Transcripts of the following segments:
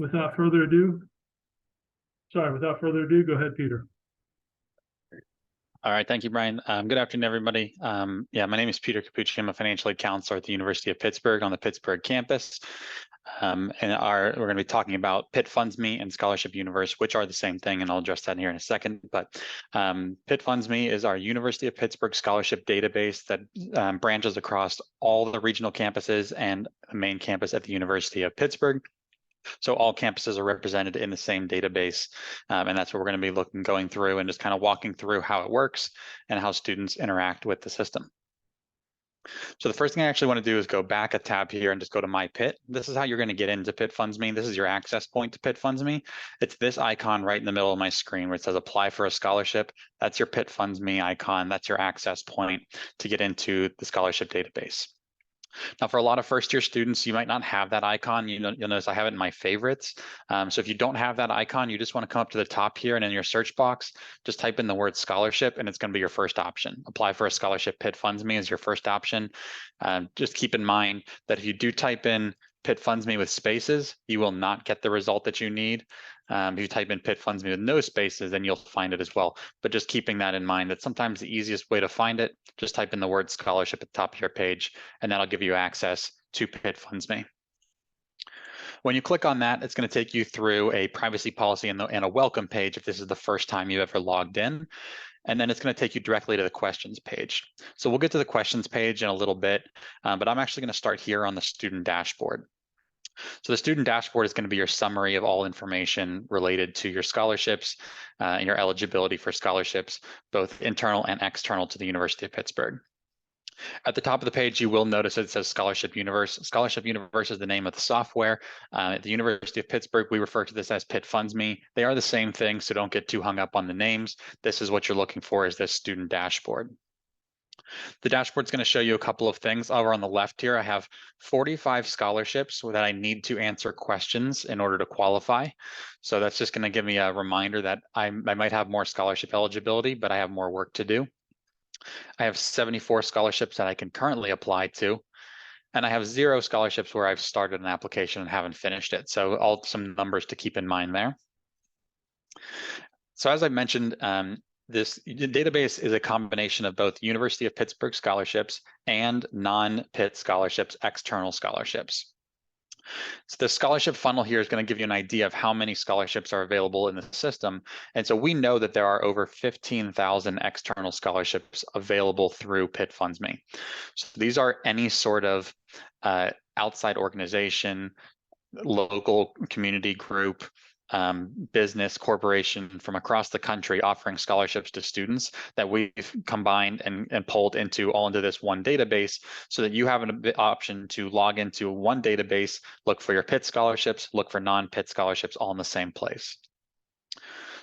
without further ado, go ahead, Peter. All right, thank you, Brian. Good afternoon, everybody. Yeah, my name is Peter Capucci. I'm a financial aid counselor at the University of Pittsburgh on the Pittsburgh campus. We're going to be talking about Pitt Funds Me and Scholarship Universe, which are the same thing, and I'll address that here in a second. But Pitt Funds Me is our University of Pittsburgh scholarship database that branches across all the regional campuses and the main campus at the University of Pittsburgh. So all campuses are represented in the same database, and that's what we're going to be going through and just kind of walking through how it works and how students interact with the system. So the first thing I actually want to do is go back a tab here and just go to My Pitt. This is how you're going to get into Pitt Funds Me. This is your access point to Pitt Funds Me. It's this icon right in the middle of my screen where it says Apply for a Scholarship. That's your Pitt Funds Me icon. That's your access point to get into the scholarship database. Now, for a lot of first-year students, you might not have that icon. You'll notice I have it in my favorites. So if you don't have that icon, you just want to come up to the top here and in your search box, just type in the word scholarship, and it's going to be your first option. Apply for a scholarship. Pitt Funds Me is your first option. Just keep in mind that if you do type in Pitt Funds Me with spaces, you will not get the result that you need. If you type in Pitt Funds Me with no spaces, then you'll find it as well. But just keeping that in mind, that sometimes the easiest way to find it, just type in the word scholarship at the top of your page, and that'll give you access to Pitt Funds Me. When you click on that, it's going to take you through a privacy policy and a welcome page if this is the first time you ever logged in. And then it's going to take you directly to the questions page. So we'll get to the questions page in a little bit, but I'm actually going to start here on the student dashboard. So the student dashboard is going to be your summary of all information related to your scholarships and your eligibility for scholarships, both internal and external to the University of Pittsburgh. At the top of the page, you will notice it says Scholarship Universe. Scholarship Universe is the name of the software. At the University of Pittsburgh, we refer to this as Pitt Funds Me. They are the same thing, so don't get too hung up on the names. This is what you're looking for, is this student dashboard. The dashboard is going to show you a couple of things. Over on the left here, I have 45 scholarships that I need to answer questions in order to qualify. So that's just going to give me a reminder that I might have more scholarship eligibility, but I have more work to do. I have 74 scholarships that I can currently apply to, and I have 0 scholarships where I've started an application and haven't finished it. So some numbers to keep in mind there. So as I mentioned, this database is a combination of both University of Pittsburgh scholarships and non-Pitt scholarships, external scholarships. So the scholarship funnel here is going to give you an idea of how many scholarships are available in the system. And so we know that there are over 15,000 external scholarships available through Pitt Funds Me. So these are any sort of outside organization, local community group, business, corporation from across the country offering scholarships to students that we've combined and pulled all into this one database, so that you have an option to log into one database, look for your Pitt scholarships, look for non-Pitt scholarships, all in the same place.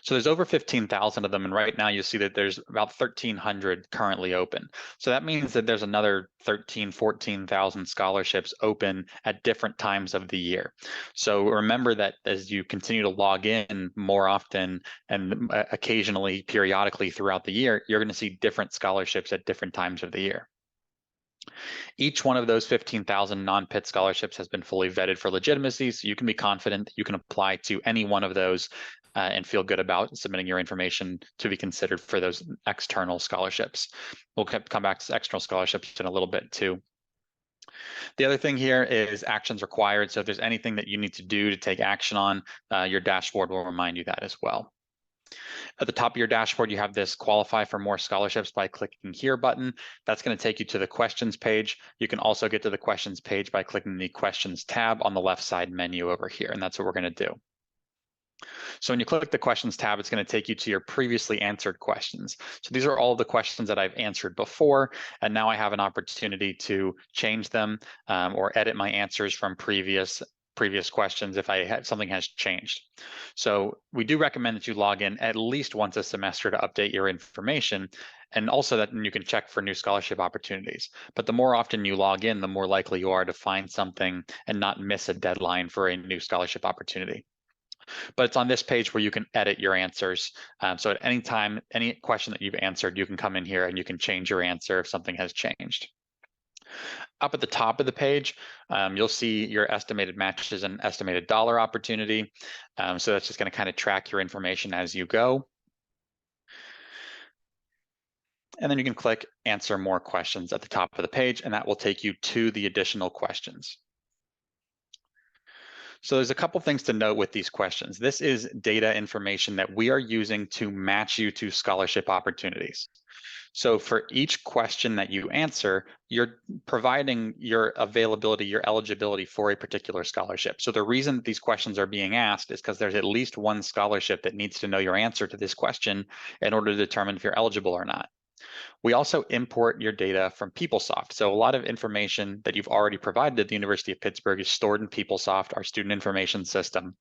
So there's over 15,000 of them, and right now you see that there's about 1,300 currently open. So that means that there's another 13,000, 14,000 scholarships open at different times of the year. So remember that as you continue to log in more often and occasionally, periodically throughout the year, you're going to see different scholarships at different times of the year. Each one of those 15,000 non-Pitt scholarships has been fully vetted for legitimacy, so you can be confident that you can apply to any one of those and feel good about submitting your information to be considered for those external scholarships. We'll come back to external scholarships in a little bit too. The other thing here is actions required. So if there's anything that you need to do to take action on, your dashboard will remind you that as well. At the top of your dashboard, you have this qualify for more scholarships by clicking here button. That's going to take you to the questions page. You can also get to the questions page by clicking the questions tab on the left side menu over here, and that's what we're going to do. So when you click the questions tab, it's going to take you to your previously answered questions. So these are all the questions that I've answered before, and now I have an opportunity to change them or edit my answers from previous questions if something has changed. So we do recommend that you log in at least once a semester to update your information, and also that you can check for new scholarship opportunities. But the more often you log in, the more likely you are to find something and not miss a deadline for a new scholarship opportunity. But it's on this page where you can edit your answers. So at any time, any question that you've answered, you can come in here and you can change your answer if something has changed. Up at the top of the page, you'll see your estimated matches and estimated dollar opportunity. So that's just going to kind of track your information as you go. And then you can click answer more questions at the top of the page, and that will take you to the additional questions. So there's a couple things to note with these questions. This is data information that we are using to match you to scholarship opportunities. So for each question that you answer, you're providing your availability, your eligibility for a particular scholarship. So the reason that these questions are being asked is because there's at least one scholarship that needs to know your answer to this question in order to determine if you're eligible or not. We also import your data from PeopleSoft. So a lot of information that you've already provided at the University of Pittsburgh is stored in PeopleSoft, our student information system.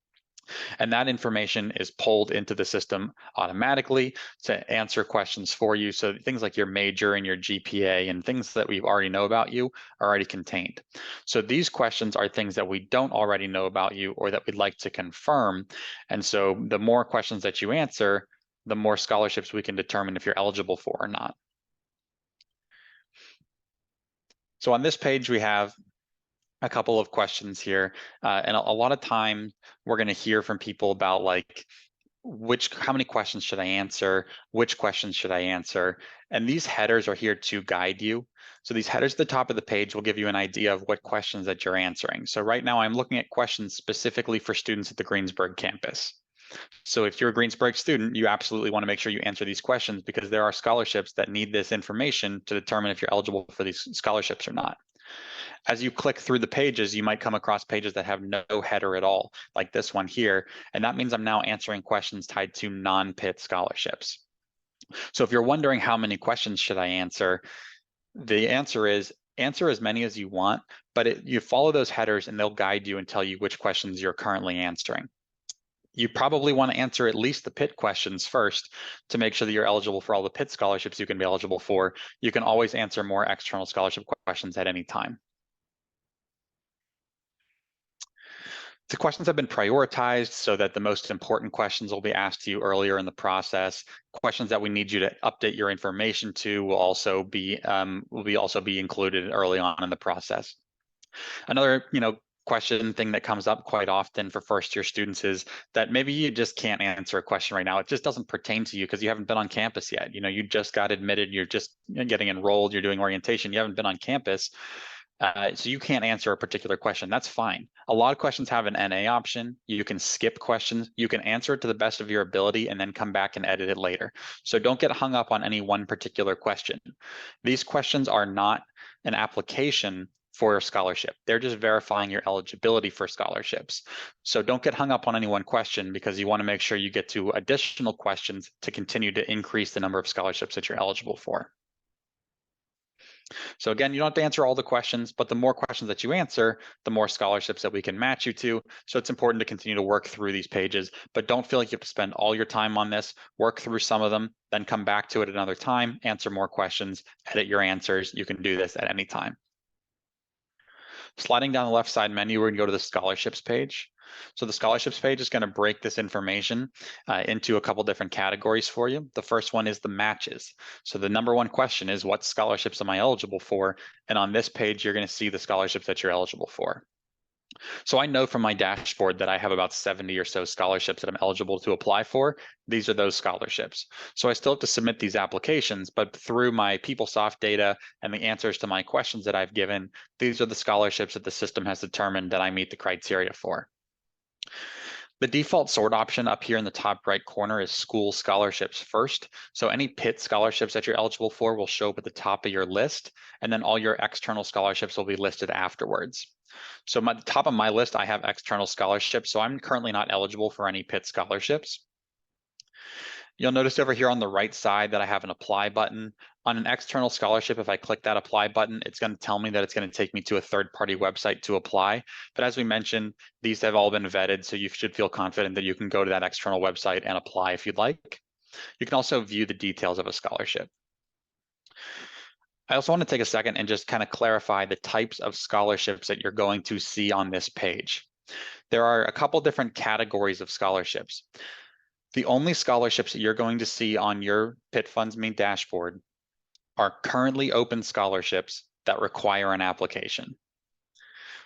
And that information is pulled into the system automatically to answer questions for you. So things like your major and your GPA and things that we already know about you are already contained. So these questions are things that we don't already know about you or that we'd like to confirm. And so the more questions that you answer, the more scholarships we can determine if you're eligible for or not. So on this page, we have a couple of questions here. And a lot of time we're going to hear from people about like, how many questions should I answer? Which questions should I answer? And these headers are here to guide you. So these headers at the top of the page will give you an idea of what questions that you're answering. So right now I'm looking at questions specifically for students at the Greensburg campus. So if you're a Greensburg student, you absolutely want to make sure you answer these questions because there are scholarships that need this information to determine if you're eligible for these scholarships or not. As you click through the pages, you might come across pages that have no header at all, like this one here. And that means I'm now answering questions tied to non-Pitt scholarships. So if you're wondering how many questions should I answer, the answer is answer as many as you want, but you follow those headers and they'll guide you and tell you which questions you're currently answering. You probably want to answer at least the Pitt questions first to make sure that you're eligible for all the Pitt scholarships you can be eligible for. You can always answer more external scholarship questions at any time. The questions have been prioritized so that the most important questions will be asked to you earlier in the process. Questions that we need you to update your information to will also be included early on in the process. Another, question thing that comes up quite often for first-year students is that maybe you just can't answer a question right now. It just doesn't pertain to you because you haven't been on campus yet. You just got admitted, you're just getting enrolled, you're doing orientation, you haven't been on campus. So you can't answer a particular question. That's fine. A lot of questions have an NA option. You can skip questions. You can answer it to the best of your ability and then come back and edit it later. So don't get hung up on any one particular question. These questions are not an application for a scholarship. They're just verifying your eligibility for scholarships. So don't get hung up on any one question because you want to make sure you get to additional questions to continue to increase the number of scholarships that you're eligible for. So again, you don't have to answer all the questions, but the more questions that you answer, the more scholarships that we can match you to. So it's important to continue to work through these pages, but don't feel like you have to spend all your time on this. Work through some of them, then come back to it another time, answer more questions, edit your answers. You can do this at any time. Sliding down the left side menu, we're going to go to the scholarships page. So the scholarships page is going to break this information into a couple different categories for you. The first one is the matches. So the number one question is, what scholarships am I eligible for? And on this page, you're going to see the scholarships that you're eligible for. So I know from my dashboard that I have about 70 or so scholarships that I'm eligible to apply for. These are those scholarships. So I still have to submit these applications, but through my PeopleSoft data and the answers to my questions that I've given, these are the scholarships that the system has determined that I meet the criteria for. The default sort option up here in the top right corner is school scholarships first. So any Pitt scholarships that you're eligible for will show up at the top of your list, and then all your external scholarships will be listed afterwards. So at the top of my list, I have external scholarships, so I'm currently not eligible for any Pitt scholarships. You'll notice over here on the right side that I have an apply button. On an external scholarship, if I click that apply button, it's going to tell me that it's going to take me to a third-party website to apply. But as we mentioned, these have all been vetted, so you should feel confident that you can go to that external website and apply if you'd like. You can also view the details of a scholarship. I also want to take a second and just kind of clarify the types of scholarships that you're going to see on this page. There are a couple different categories of scholarships. The only scholarships that you're going to see on your Pitt Funds Me dashboard are currently open scholarships that require an application.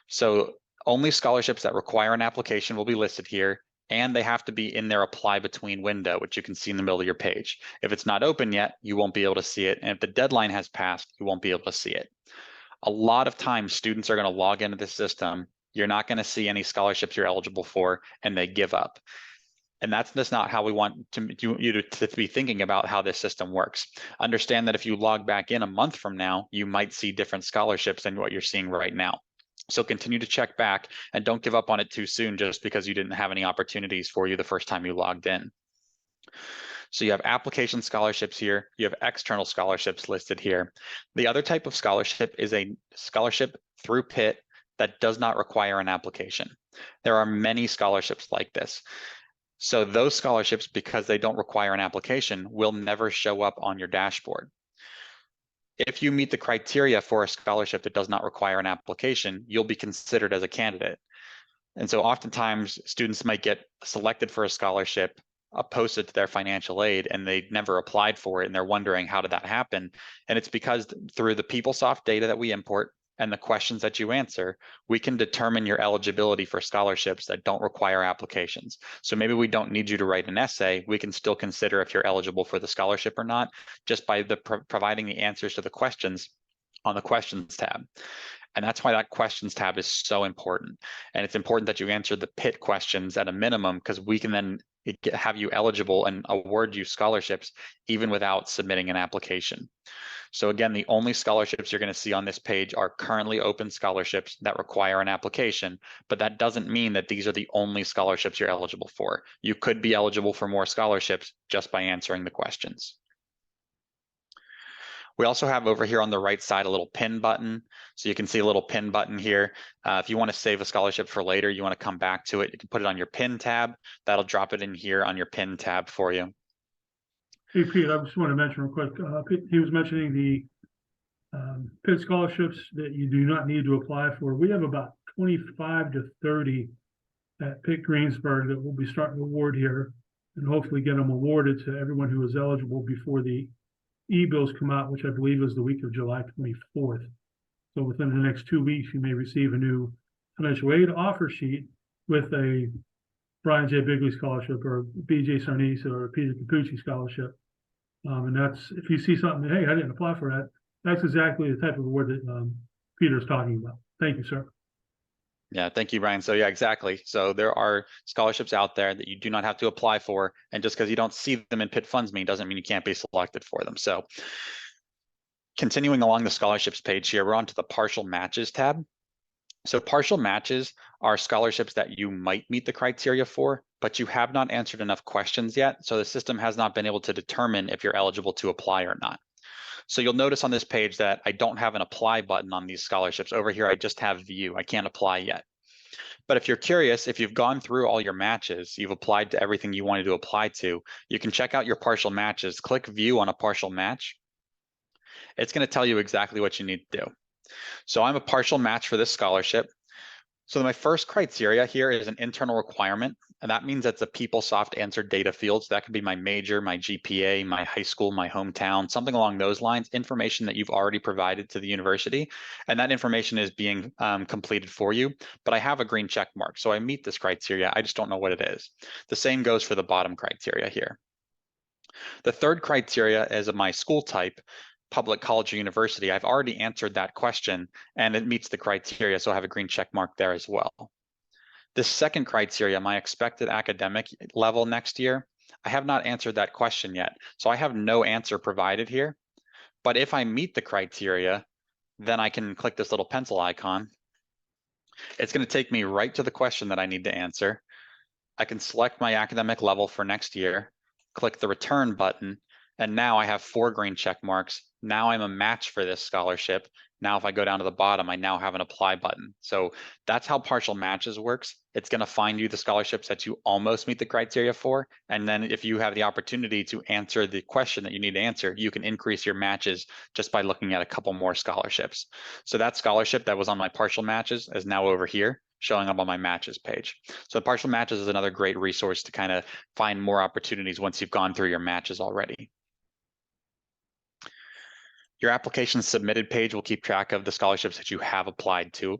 So only scholarships that require an application will be listed here, and they have to be in their apply between window, which you can see in the middle of your page. If it's not open yet, you won't be able to see it. And if the deadline has passed, you won't be able to see it. A lot of times students are going to log into the system. You're not going to see any scholarships you're eligible for, and they give up. And that's just not how we want you to be thinking about how this system works. Understand that if you log back in a month from now, you might see different scholarships than what you're seeing right now. So continue to check back and don't give up on it too soon just because you didn't have any opportunities for you the first time you logged in. So you have application scholarships here, you have external scholarships listed here. The other type of scholarship is a scholarship through Pitt that does not require an application. There are many scholarships like this. So those scholarships, because they don't require an application, will never show up on your dashboard. If you meet the criteria for a scholarship that does not require an application, you'll be considered as a candidate. And so oftentimes students might get selected for a scholarship, posted to their financial aid, and they never applied for it, and they're wondering, how did that happen? And it's because through the PeopleSoft data that we import and the questions that you answer, we can determine your eligibility for scholarships that don't require applications. So maybe we don't need you to write an essay. We can still consider if you're eligible for the scholarship or not, just by providing the answers to the questions on the questions tab. And that's why that questions tab is so important. And it's important that you answer the Pitt questions at a minimum, because we can then have you eligible and award you scholarships even without submitting an application. So again, the only scholarships you're going to see on this page are currently open scholarships that require an application, but that doesn't mean that these are the only scholarships you're eligible for. You could be eligible for more scholarships just by answering the questions. We also have over here on the right side a little pin button. So you can see a little pin button here. If you want to save a scholarship for later, you want to come back to it, you can put it on your pin tab. That'll drop it in here on your pin tab for you. Hey, Pete, I just want to mention real quick, Pete, he was mentioning the Pitt scholarships that you do not need to apply for. We have about 25 to 30 at Pitt-Greensburg that will be starting to award here, and hopefully get them awarded to everyone who is eligible before the e-bills come out, which I believe is the week of July 24th. So within the next 2 weeks, you may receive a new financial aid offer sheet with a Brian J. Bigley scholarship or BJ Sarnese or Peter Capucci scholarship. And that's, if you see something that, hey, I didn't apply for that, that's exactly the type of award that Peter's talking about. Thank you, sir. Yeah, thank you, Brian. So yeah, exactly. So there are scholarships out there that you do not have to apply for, and just because you don't see them in Pitt Funds Me doesn't mean you can't be selected for them. So continuing along the scholarships page here, we're on to the partial matches tab. So partial matches are scholarships that you might meet the criteria for, but you have not answered enough questions yet. So the system has not been able to determine if you're eligible to apply or not. So you'll notice on this page that I don't have an apply button on these scholarships. Over here, I just have view. I can't apply yet. But if you're curious, if you've gone through all your matches, you've applied to everything you wanted to apply to, you can check out your partial matches, click view on a partial match. It's going to tell you exactly what you need to do. So I'm a partial match for this scholarship. So my first criteria here is an internal requirement, and that means that's a PeopleSoft answered data field. So that could be my major, my GPA, my high school, my hometown, something along those lines, information that you've already provided to the university. And that information is being completed for you, but I have a green check mark. So I meet this criteria, I just don't know what it is. The same goes for the bottom criteria here. The third criteria is my school type. Public college or university, I've already answered that question and it meets the criteria, so I have a green check mark there as well. This second criteria, my expected academic level next year, I have not answered that question yet, so I have no answer provided here. But if I meet the criteria, then I can click this little pencil icon. It's going to take me right to the question that I need to answer. I can select my academic level for next year, click the return button, and now I have 4 green check marks. Now I'm a match for this scholarship. Now if I go down to the bottom, I now have an apply button. So that's how partial matches works. It's going to find you the scholarships that you almost meet the criteria for. And then if you have the opportunity to answer the question that you need to answer, you can increase your matches just by looking at a couple more scholarships. So that scholarship that was on my partial matches is now over here, showing up on my matches page. So partial matches is another great resource to kind of find more opportunities once you've gone through your matches already. Your application submitted page will keep track of the scholarships that you have applied to.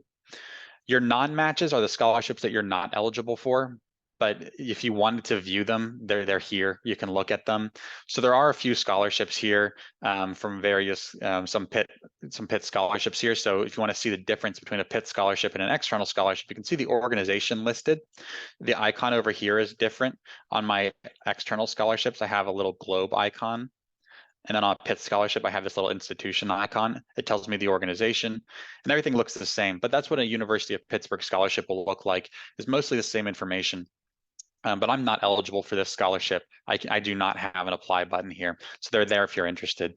Your non-matches are the scholarships that you're not eligible for, but if you wanted to view them, they're here. You can look at them. So there are a few scholarships here from various some Pitt scholarships here. So if you want to see the difference between a Pitt scholarship and an external scholarship, you can see the organization listed. The icon over here is different. On my external scholarships, I have a little globe icon. And then on a Pitt scholarship, I have this little institution icon. It tells me the organization, and everything looks the same. But that's what a University of Pittsburgh scholarship will look like, is mostly the same information. But I'm not eligible for this scholarship. I do not have an apply button here. So they're there if you're interested.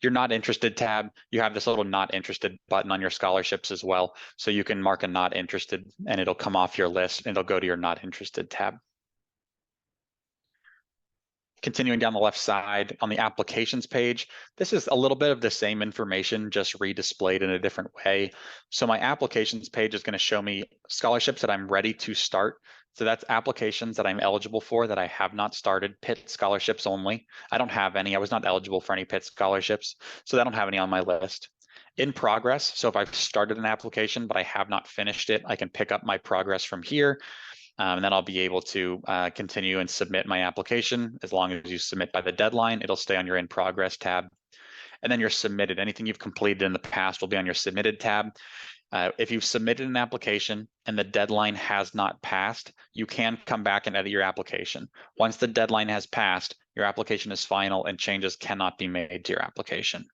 Your not interested tab, you have this little not interested button on your scholarships as well. So you can mark a not interested and it'll come off your list and it'll go to your not interested tab. Continuing down the left side on the applications page, this is a little bit of the same information, just redisplayed in a different way. So my applications page is going to show me scholarships that I'm ready to start. So that's applications that I'm eligible for that I have not started, Pitt scholarships only. I don't have any. I was not eligible for any Pitt scholarships, so I don't have any on my list. In progress, so if I've started an application but I have not finished it, I can pick up my progress from here. And then I'll be able to continue and submit my application. As long as you submit by the deadline, it'll stay on your in progress tab. And then you're submitted. Anything you've completed in the past will be on your submitted tab. If you've submitted an application and the deadline has not passed, you can come back and edit your application. Once the deadline has passed, your application is final and changes cannot be made to your application.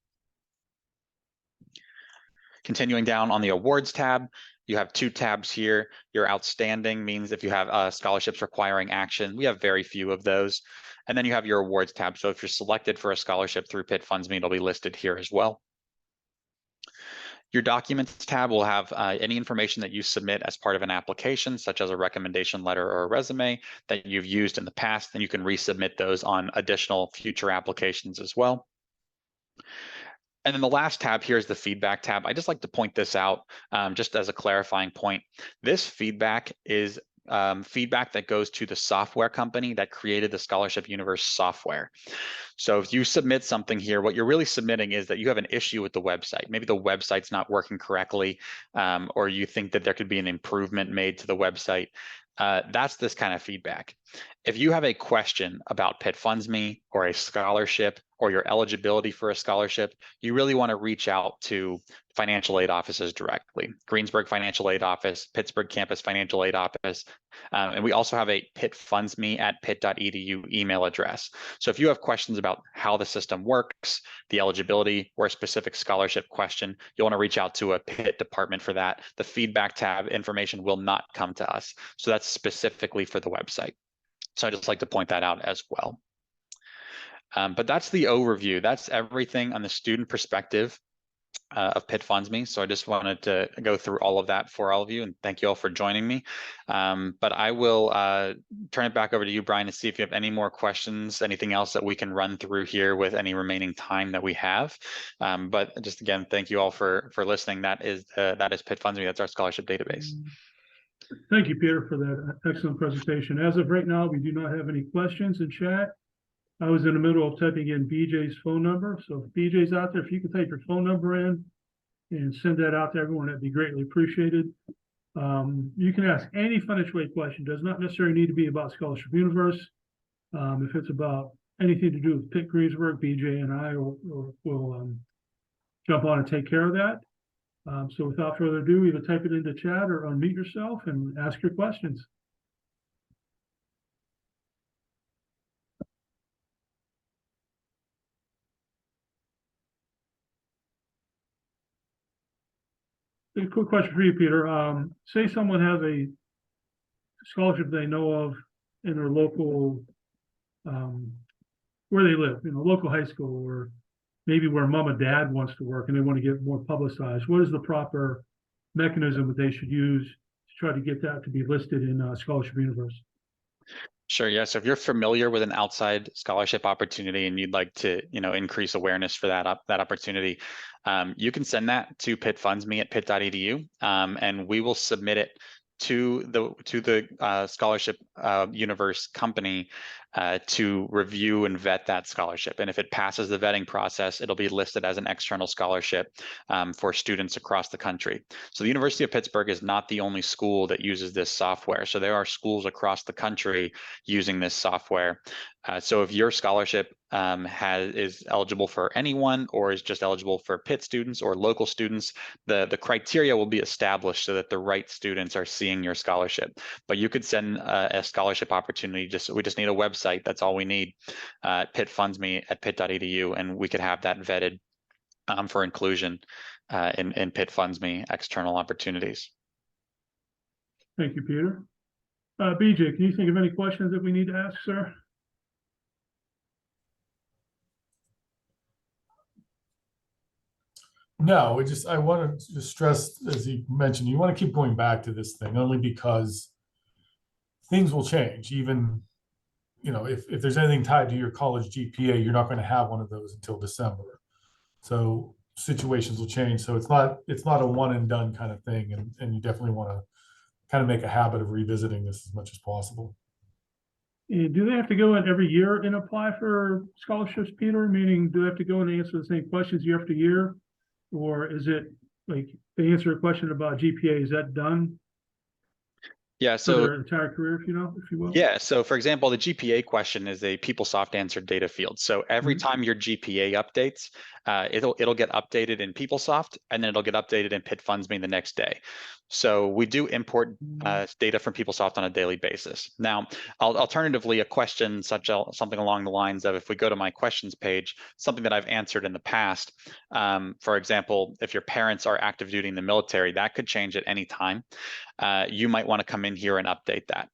Continuing down on the awards tab, you have two tabs here. Your outstanding means if you have scholarships requiring action. We have very few of those. And then you have your awards tab. So if you're selected for a scholarship through Pitt Funds Me, it'll be listed here as well. Your documents tab will have any information that you submit as part of an application, such as a recommendation letter or a resume that you've used in the past, and you can resubmit those on additional future applications as well. And then the last tab here is the feedback tab. I just like to point this out just as a clarifying point. This feedback is feedback that goes to the software company that created the Scholarship Universe software. So if you submit something here, what you're really submitting is that you have an issue with the website. Maybe the website's not working correctly, or you think that there could be an improvement made to the website. That's this kind of feedback. If you have a question about Pitt Funds Me or a scholarship or your eligibility for a scholarship, you really want to reach out to financial aid offices directly. Greensburg Financial Aid Office, Pittsburgh Campus Financial Aid Office, and we also have a pittfundsme@pitt.edu email address. So if you have questions about how the system works, the eligibility, or a specific scholarship question, you'll want to reach out to a Pitt department for that. The feedback tab information will not come to us. So that's specifically for the website. So I just like to point that out as well. But that's the overview. That's everything on the student perspective of Pitt Funds Me. So I just wanted to go through all of that for all of you, and thank you all for joining me. But I will turn it back over to you, Brian, to see if you have any more questions, anything else that we can run through here with any remaining time that we have. But just again, thank you all for listening. That is Pitt Funds Me. That's our scholarship database. Thank you, Peter, for that excellent presentation. As of right now, we do not have any questions in chat. I was in the middle of typing in BJ's phone number. So if BJ's out there, if you could type your phone number in and send that out to everyone, that'd be greatly appreciated. You can ask any financial aid question. Does not necessarily need to be about Scholarship Universe. If it's about anything to do with Pitt-Greensburg, BJ and I will jump on and take care of that. So without further ado, either type it into chat or unmute yourself and ask your questions. A quick question for you, Peter. Say someone has a scholarship they know of in their local, where they live, local high school, or maybe where mom and dad wants to work and they want to get more publicized. What is the proper mechanism that they should use to try to get that to be listed in Scholarship Universe? Sure. Yeah. So if you're familiar with an outside scholarship opportunity and you'd like to, increase awareness for that opportunity, you can send that to Pitt Funds Me at pitt.edu, and we will submit it to the scholarship universe company to review and vet that scholarship. And if it passes the vetting process, it'll be listed as an external scholarship for students across the country. So the University of Pittsburgh is not the only school that uses this software. So there are schools across the country using this software. So if your scholarship is eligible for anyone or is just eligible for Pitt students or local students, the criteria will be established so that the right students are seeing your scholarship. But you could send a scholarship opportunity. We just need a website. That's all we need. Pitt funds me at pitt.edu, and we could have that vetted for inclusion in Pitt funds me external opportunities. Thank you, Peter. BJ, can you think of any questions that we need to ask, sir? No, I want to just stress, as you mentioned, you want to keep going back to this thing only because things will change. Even, if there's anything tied to your college GPA, you're not going to have one of those until December. So situations will change. So it's not a one and done kind of thing. And you definitely want to kind of make a habit of revisiting this as much as possible. Do they have to go in every year and apply for scholarships, Peter? Meaning, do they have to go and answer the same questions year after year? Or is it like they answer a question about GPA? Is that done? Yeah, For so their entire career, if you will. Yeah, so for example, the GPA question is a PeopleSoft answered data field. So every time your GPA updates, it'll get updated in PeopleSoft, and then it'll get updated in Pitt funds me the next day. So we do import data from PeopleSoft on a daily basis. Now, alternatively, a question something along the lines of, if we go to my questions page, something that I've answered in the past, for example, if your parents are active duty in the military, that could change at any time. You might want to come in here and update that.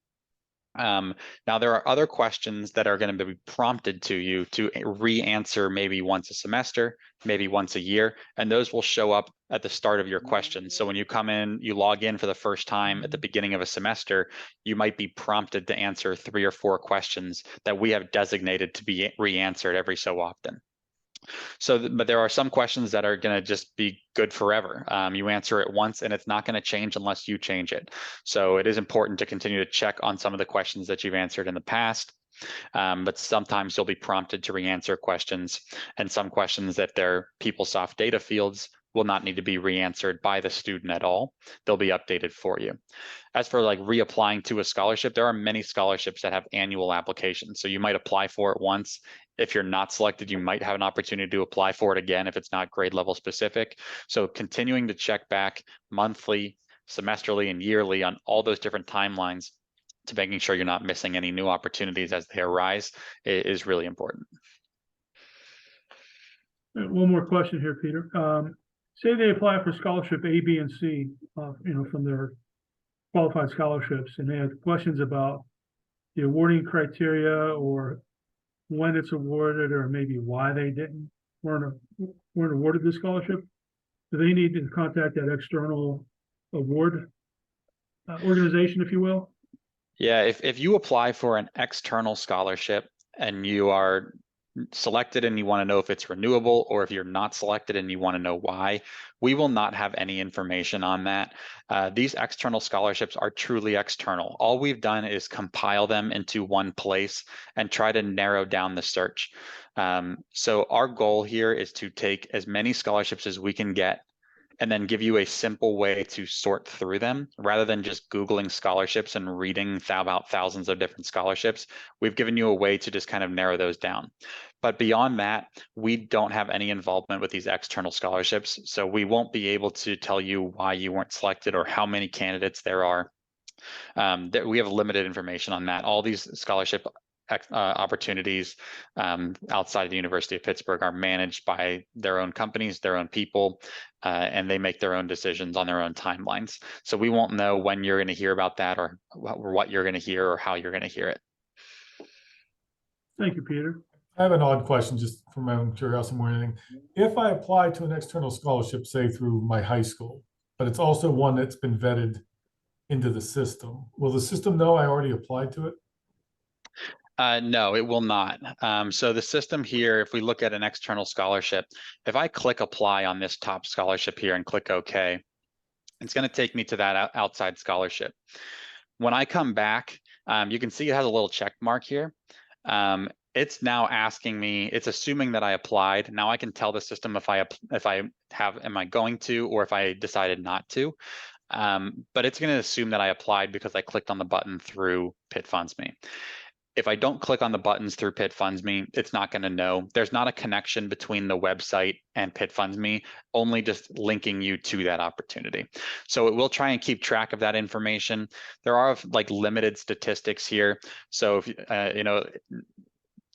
Now, there are other questions that are going to be prompted to you to re-answer maybe once a semester, maybe once a year, and those will show up at the start of your questions. So when you come in, you log in for the first time at the beginning of a semester, you might be prompted to answer 3 or 4 questions that we have designated to be re-answered every so often. So, but there are some questions that are going to just be good forever. You answer it once and it's not going to change unless you change it. So it is important to continue to check on some of the questions that you've answered in the past. But sometimes you'll be prompted to re-answer questions, and some questions that they're PeopleSoft data fields will not need to be re-answered by the student at all. They'll be updated for you. As for like reapplying to a scholarship, there are many scholarships that have annual applications. So you might apply for it once. If you're not selected, you might have an opportunity to apply for it again if it's not grade level specific. So continuing to check back monthly, semesterly, and yearly on all those different timelines to making sure you're not missing any new opportunities as they arise is really important. One more question here, Peter. Say they apply for scholarship A, B, and C, from their qualified scholarships, and they have questions about the awarding criteria or when it's awarded, or maybe why they weren't awarded the scholarship. Do they need to contact that external award organization, if you will? Yeah, if you apply for an external scholarship and you are selected and you want to know if it's renewable, or if you're not selected and you want to know why, we will not have any information on that. These external scholarships are truly external. All we've done is compile them into one place and try to narrow down the search. So our goal here is to take as many scholarships as we can get and then give you a simple way to sort through them rather than just Googling scholarships and reading about thousands of different scholarships. We've given you a way to just kind of narrow those down. But beyond that, we don't have any involvement with these external scholarships. So we won't be able to tell you why you weren't selected or how many candidates there are. We have limited information on that. All these scholarship opportunities outside of the University of Pittsburgh are managed by their own companies, their own people, and they make their own decisions on their own timelines. So we won't know when you're going to hear about that, or what you're going to hear, or how you're going to hear it. Thank you, Peter. I have an odd question, just from my own curiosity more than anything. If I apply to an external scholarship, say through my high school, but it's also one that's been vetted into the system, will the system know I already applied to it? No, it will not. So the system here, if we look at an external scholarship, if I click apply on this top scholarship here and click OK, It's going to take me to that outside scholarship. When I come back, you can see it has a little check mark here. It's now asking me, it's assuming that I applied. Now I can tell the system if I am I going to, or if I decided not to. But it's going to assume that I applied because I clicked on the button through Pitt Funds Me. If I don't click on the buttons through Pitt Funds Me, it's not going to know. There's not a connection between the website and Pitt Funds Me, only just linking you to that opportunity. So it will try and keep track of that information. There are like limited statistics here. So if you know,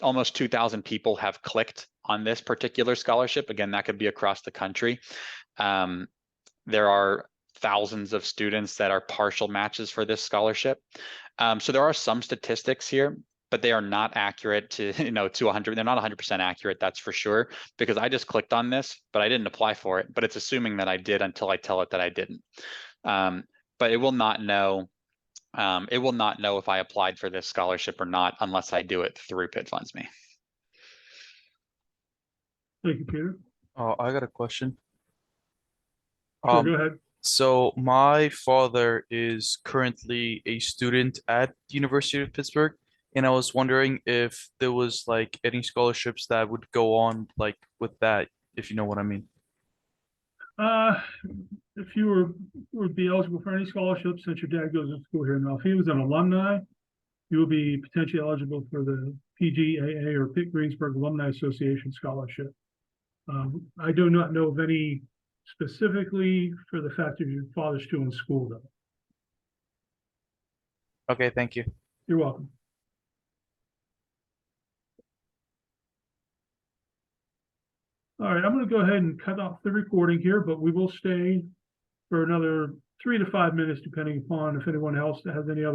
almost 2,000 people have clicked on this particular scholarship. Again, that could be across the country. There are thousands of students that are partial matches for this scholarship. So there are some statistics here, but they are not accurate to, to 100. They're not 100% accurate, that's for sure, because I just clicked on this, but I didn't apply for it, but it's assuming that I did until I tell it that I didn't. But it will not know. It will not know if I applied for this scholarship or not unless I do it through Pitt Funds Me. Thank you, Peter. I got a question. Sure, go ahead. So my father is currently a student at the University of Pittsburgh, and I was wondering if there was like any scholarships that would go on like with that, if you know what I mean. If you would be eligible for any scholarship, since your dad goes to school here now, if he was an alumni, you will be potentially eligible for the PGAA or Pitt-Greensburg Alumni Association scholarship. I do not know of any specifically for the fact that your father's still in school, though. Okay, thank you. You're welcome. All right, I'm going to go ahead and cut off the recording here, but we will stay for another 3 to 5 minutes, depending upon if anyone else has any other